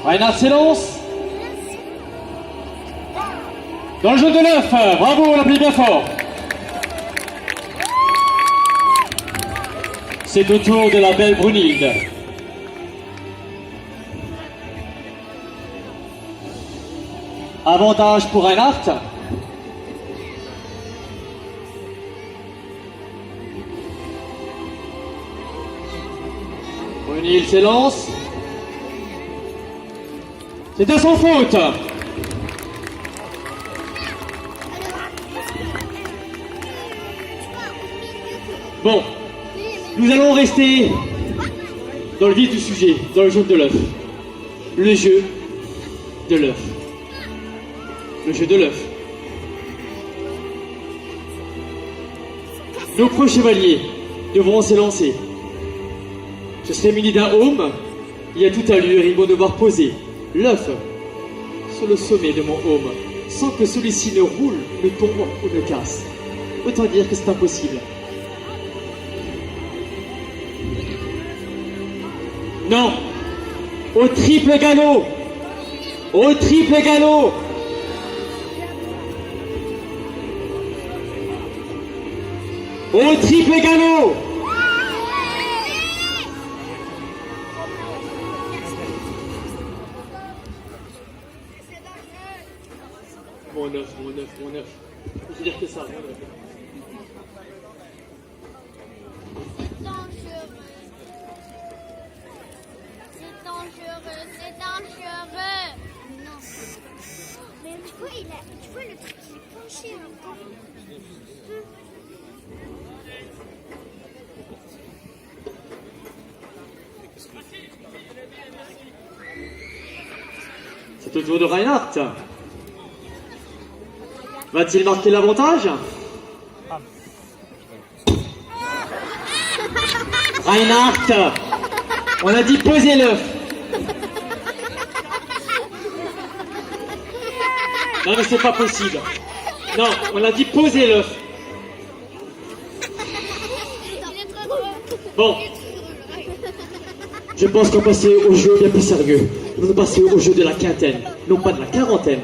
Reinhardt s'élance. Dans le jeu de l'œuf, bravo, on l'applaudit bien fort. C'est au tour de la belle Brunhilde. Avantage pour Reinhardt. Brunhilde s'élance. C'est à son faute. Bon, nous allons rester dans le vif du sujet, dans le jeu de l'œuf. Le jeu de l'œuf. Le jeu de l'œuf. Nos pro chevaliers devront s'élancer. Je serai muni d'un aume, et à toute allure, ils vont devoir poser l'œuf sur le sommet de mon aume, sans que celui-ci ne roule, ne tombe ou ne casse. Autant dire que c'est impossible. Non, au triple galop, au triple galop. Au triple galop. Mon œuf, mon œuf, mon œuf. Je veux dire que ça, mon œuf. C'est dangereux. Non. Mais tu vois le truc qui est penché encore. C'est au tour de Reinhardt. Va-t-il marquer l'avantage? Reinhardt, on a dit poser l'œuf. Non mais c'est pas possible. Non, on a dit poser l'œuf. Bon. Je pense qu'on va passer au jeu bien plus sérieux. On va passer au jeu de la quintaine. Non pas de la quarantaine.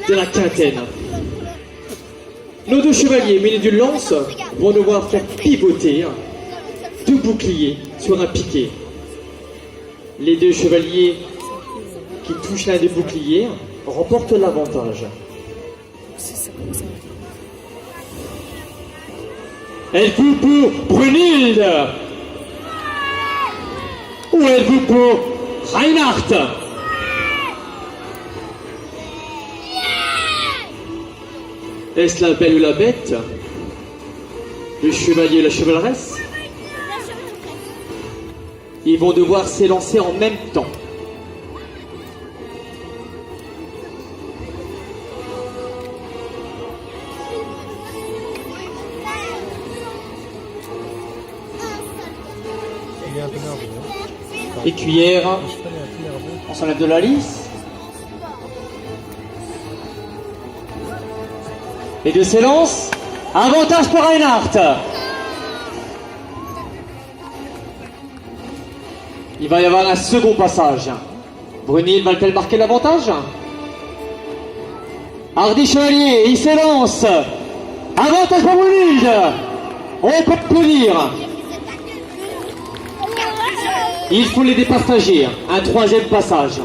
De la quintaine. Nos deux chevaliers munis d'une lance vont devoir faire pivoter deux boucliers sur un piquet. Les deux chevaliers qui touchent l'un des boucliers remportent l'avantage. Êtes-vous pour Brunhilde? Ou êtes-vous pour Reinhardt? Est-ce la belle ou la bête? Le chevalier et la chevaleresse? Ils vont devoir s'élancer en même temps. Écuyère, on s'enlève de la lisse. Les deux s'élancent. Avantage pour Reinhardt. Il va y avoir un second passage. Brunhilde va-t-elle marquer l'avantage? Hardy chevalier, il s'élance. Avantage pour Brunhilde. On peut applaudir. Il faut les départager. Un troisième passage.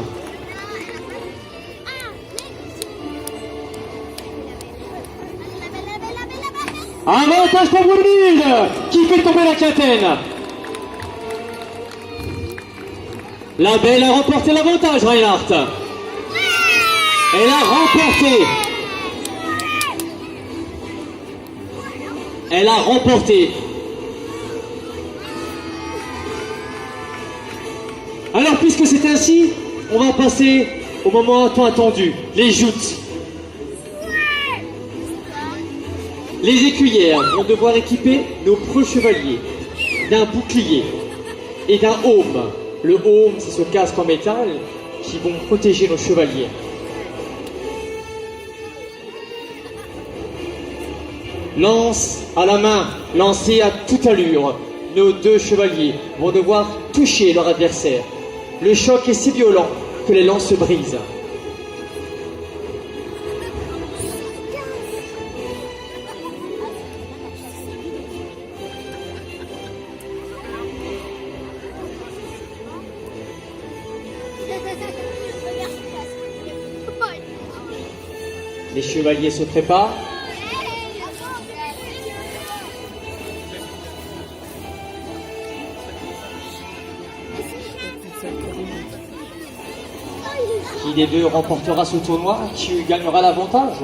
Avantage pour Brunhilde qui fait tomber la quintaine. La belle a remporté l'avantage, Reinhardt. Elle a remporté. Elle a remporté. Alors, puisque c'est ainsi, on va passer au moment tant attendu, les joutes. Les écuyères vont devoir équiper nos preux chevaliers d'un bouclier et d'un aume. Le aume, c'est ce casque en métal qui vont protéger nos chevaliers. Lance à la main, lancée à toute allure. Nos deux chevaliers vont devoir toucher leur adversaire. Le choc est si violent que les lances se brisent. Les chevaliers se préparent. Qui des deux remportera ce tournoi? Qui gagnera l'avantage?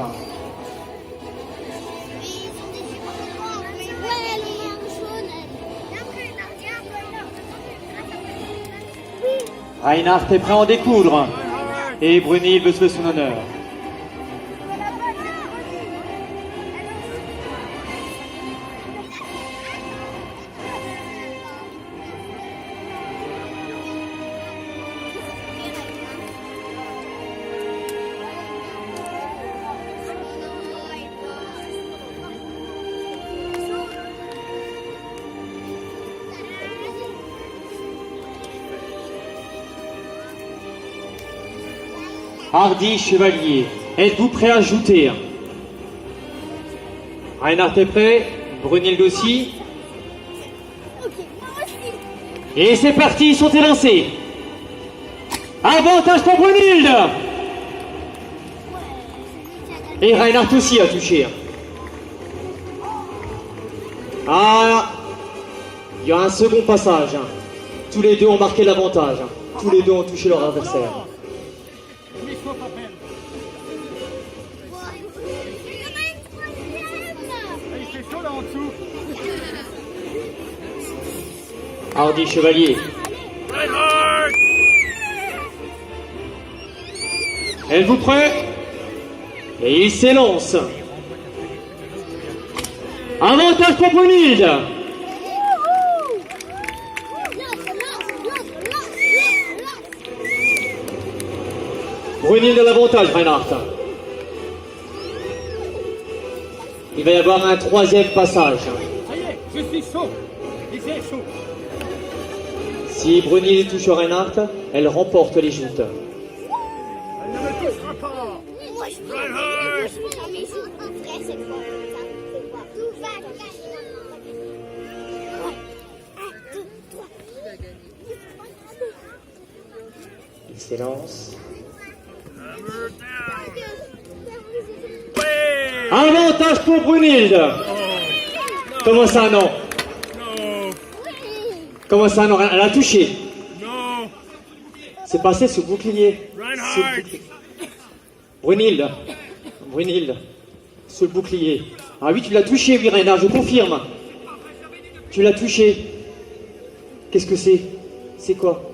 Reinhardt est prêt à en découdre. Et Brunhilde veut se faire son honneur. Hardy, chevalier, êtes-vous prêt à ajouter? Reinhardt est prêt, Brunhilde aussi. Et c'est parti, ils sont élancés. Avantage pour Brunhilde. Et Reinhardt aussi a touché. Ah, il y a un second passage. Tous les deux ont marqué l'avantage. Tous les deux ont touché leur adversaire. Hardy, chevalier. Êtes-vous prêt? Et il s'élance. Avantage pour Brunhilde. Brunhilde a l'avantage, Reinhardt. Il va y avoir un troisième passage. Ça y est, je suis chaud. Lisez chaud. Si Brunhilde touche Reinhardt, elle remporte les joutes. Elle ne me touchera pas. Moi, je veux. Non, mais joue un vrai cette fois. Tout va gagner. 1, 2, 3. Il s'élance. Avantage pour Brunhilde. Comment ça, non? Comment ça, non? Elle a touché. Non. C'est passé sous bouclier. Reinhardt. Sous le bouclier. Brunhilde. Brunhilde. Sous le bouclier. Ah oui, tu l'as touché, oui, Reinhardt, je confirme. Tu l'as touché. Qu'est-ce que c'est? C'est quoi?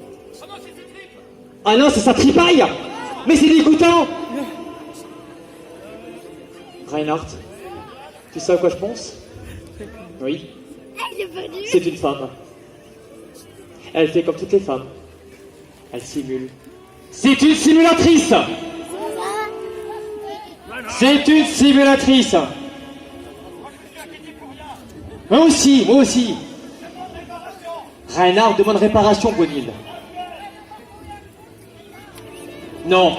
Ah non, c'est sa tripaille. Mais c'est dégoûtant. Reinhardt, tu sais à quoi je pense? Oui, Elle est venue. c'est une femme. Elle fait comme toutes les femmes. Elle simule. C'est une simulatrice. C'est une simulatrice. Moi aussi, moi aussi. Reinhardt demande réparation, Brunhilde. Non.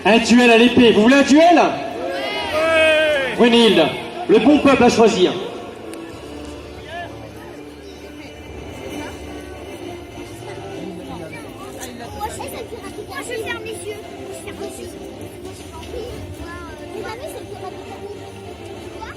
Un duel à l'épée. Vous voulez un duel? Brunhilde, le bon peuple à choisir. Moi, je ferme les yeux. Je ferme les yeux. Vous avez cette pyramide? Quoi?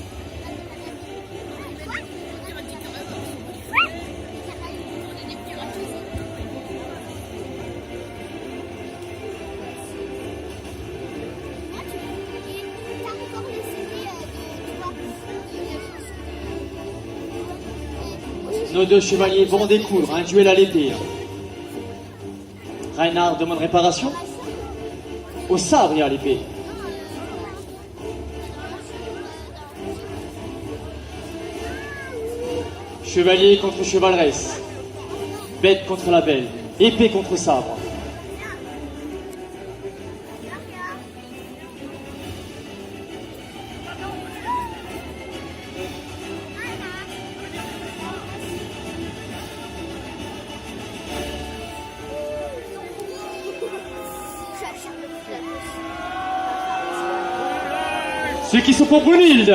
Nos deux chevaliers vont découdre un duel à l'épée. Reinhardt demande réparation. Au sabre et à l'épée. Chevalier contre chevaleresse. Bête contre la belle. Épée contre sabre. Ceux qui sont pour Brunhilde.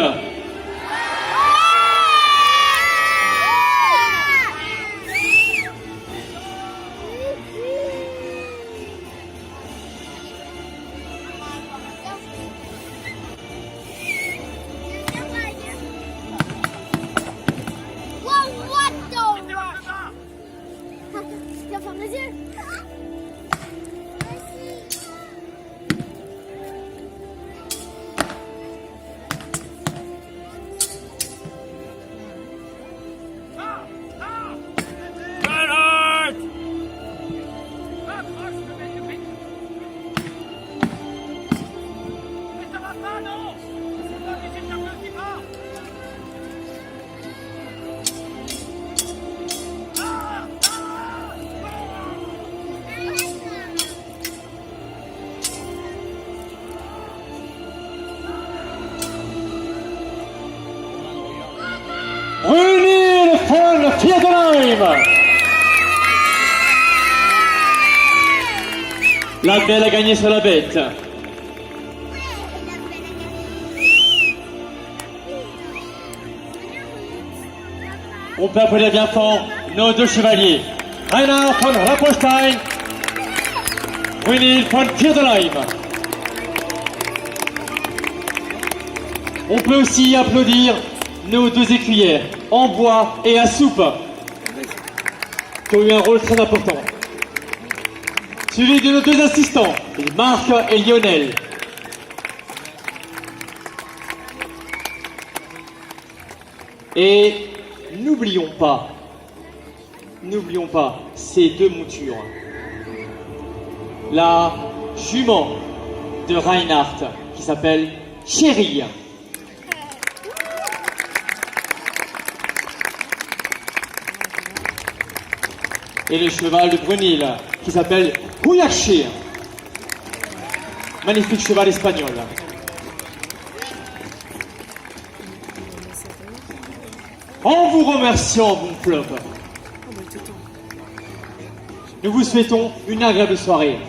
Ferme les yeux. Arrête! Accroche le mec de pique. Mais ça va pas, non? C'est pas des échappeurs qui partent. Brunhilde von Viertelheim. La belle a gagné sur la bête. On peut applaudir bien fort nos deux chevaliers. Reinhard von Rapolstein, Brunhilde von Viertelheim. On peut aussi applaudir nos deux écuyères, en bois et à soupe, qui ont eu un rôle très important. Suivi de nos deux assistants, Marc et Lionel. Et n'oublions pas ces deux montures. La jument de Reinhardt, qui s'appelle Chérie. Et le cheval de Brunhilde, qui s'appelle Huyaché. Magnifique cheval espagnol. En vous remerciant, bon club, nous vous souhaitons une agréable soirée.